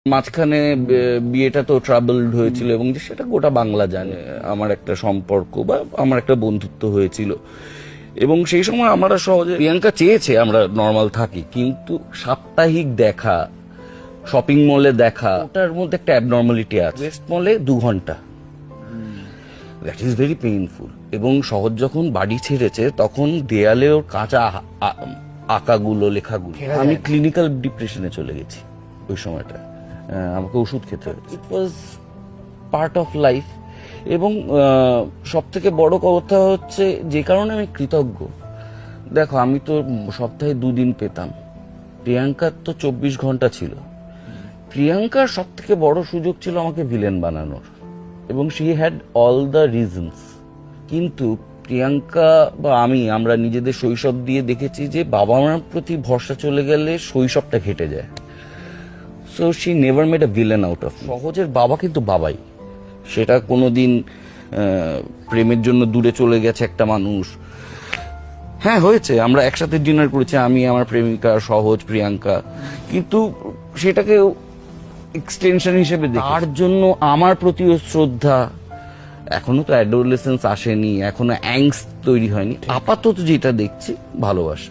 মাঝখানে বিয়েটা তো ট্রাবলড হয়েছিল এবং যে সেটা গোটা বাংলা জানে আমার একটা সম্পর্ক বা আমার একটা বন্ধুত্ব হয়েছিল এবং সেই সময় আমরা সহজে প্রিয়াঙ্কা চেয়েছে আমরা নর্মাল থাকি, কিন্তু সাপ্তাহিক দেখা, শপিং মলে দেখা, ওটার মধ্যে একটা অ্যাবনর্মালিটি আছে। ওয়েস্ট মলে 2 ঘন্টা, দ্যাট ইজ ভেরি পেইনফুল। এবং শহর যখন বাড়ি ছেড়েছে তখন দেয়ালে ওর কাঁচা আঁকাগুলো, লেখাগুলো, আমি ক্লিনিক্যাল ডিপ্রেশনে চলে গেছি ওই সময়টা। আমাকে ওষুধ খেতে হয়েছে। ইট ওয়াজ পার্ট অফ লাইফ। এবং সব থেকে বড় কথা হচ্ছে যে কারণে আমি কৃতজ্ঞ, দেখো আমি তো সপ্তাহে 2 দিন পেতাম, প্রিয়াঙ্কার তো 24 ঘন্টা ছিল। প্রিয়াঙ্কার সব থেকে বড় সুযোগ ছিল আমাকে ভিলেন বানানোর, এবং she had all the reasons. কিন্তু প্রিয়াঙ্কা বা আমরা নিজেদের শৈশব দিয়ে দেখেছি যে বাবা মার প্রতি ভরসা চলে গেলে শৈশবটা ঘেটে যায়। So she never made a villain out of. সহজের বাবা কিন্তু বাবাই, সেটা কোনোদিন প্রেমের জন্য দূরে চলে গেছে একটা মানুষ, হ্যাঁ হয়েছে, আমরা একসাথে ডিনার করেছি, আমি, আমার প্রেমিকা সহজ, প্রিয়াঙ্কা, কিন্তু সেটাকে এক্সটেনশন হিসেবে দেখি। তার জন্য আমার প্রতিও শ্রদ্ধা। এখনো তো অ্যাডোলেসেন্স আসেনি, এখনো অ্যাংস তৈরি হয়নি, আপাতত যেটা দেখছি ভালোবাসা।